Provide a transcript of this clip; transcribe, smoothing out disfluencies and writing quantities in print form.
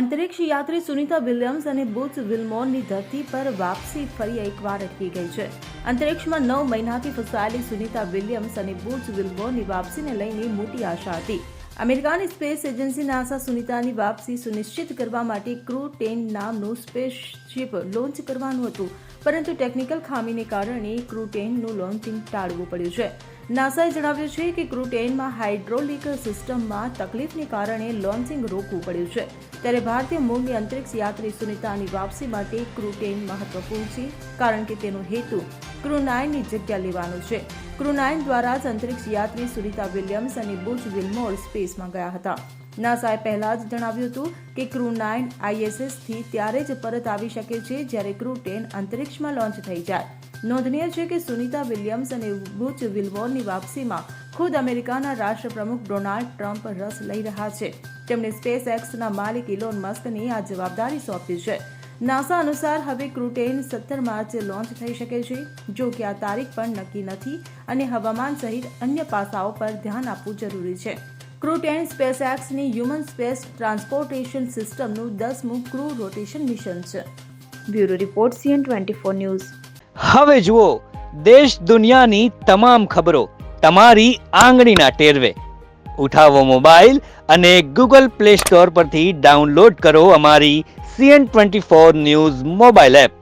અંતરિક્ષ યાત્રી સુનિતા વિલિયમ્સ અને બુચ વિલ્મોરની ધરતી પર વાપસી ફરી એકવાર અટકી ગઈ છે. અંતરિક્ષમાં 9 મહિનાથી ફસાયેલી સુનિતા વિલિયમ્સ અને બુચ વિલ્મોરની વાપસીને લઈને મોટી આશા હતી. અમેરિકાની સ્પેસ એજન્સી નાસા સુનિતાની વાપસી સુનિશ્ચિત કરવા માટે ક્રૂ 10 નામનું સ્પેસશિપ લોન્ચ કરવાનું હતું, પરંતુ ટેકનિકલ ખામીને કારણે ક્રૂ 10નું લોન્ચિંગ ટાળવું પડ્યું છે. નાસાએ જણાવ્યું છે કે ક્રૂ 10માં હાઇડ્રોલિક સિસ્ટમમાં તકલીફને કારણે લોન્ચિંગ રોકવું પડ્યું છે. ત્યારે ભારતીય મૂળની અંતરિક્ષ યાત્રી સુનિતાની વાપસી માટે ક્રૂ 10 મહત્વપૂર્ણ છે, કારણ કે તેનો હેતુ ક્રૂ 9ની જગ્યા લેવાનો છે. ક્રૂ 9 દ્વારા જ અંતરિક્ષ યાત્રી સુનિતા વિલિયમ્સ અને બુચ વિલ્મોર સ્પેસમાં ગયા હતા. નાસાએ પહેલા જ જણાવ્યું હતું કે ક્રૂ 9 ISSથી ત્યારે જ પરત આવી શકે છે જ્યારે ક્રૂ 10 અંતરિક્ષમાં લોન્ચ થઈ જાય. નોંધનીય છે કે સુનિતા વિલિયમ્સ અને બુચ વિલ્મોરની વાપસીમાં ખુદ અમેરિકાના રાષ્ટ્રપ્રમુખ ડોનાલ્ડ ટ્રમ્પ રસ લઈ રહ્યા છે. તેમણે સ્પેસ એક્સના માલિક ઇલોન મસ્કને આ જવાબદારી સોંપી છે. નાસા અનુસાર હવે ક્રૂ 10 17 માર્ચે લોન્ચ થઈ શકે છે. જો કે આ તારીખ પણ નક્કી નથી અને હવામાન સહિત અન્ય પાસાઓ પર ધ્યાન આપવું જરૂરી છે. ક્રૂ 10 સ્પેસ એક્સની હ્યુમન સ્પેસ ટ્રાન્સપોર્ટેશન સિસ્ટમનું 10મું ક્રૂ રોટેશન મિશન છે. Bureau report CN24 news. હવે જુઓ દેશ દુનિયાની તમામ ખબરો તમારી આંગળીના ટેરવે. ઉઠાવો મોબાઈલ અને Google Play Store પરથી ડાઉનલોડ કરો અમારી CN24 ન્યૂઝ મોબાઈલ એપ.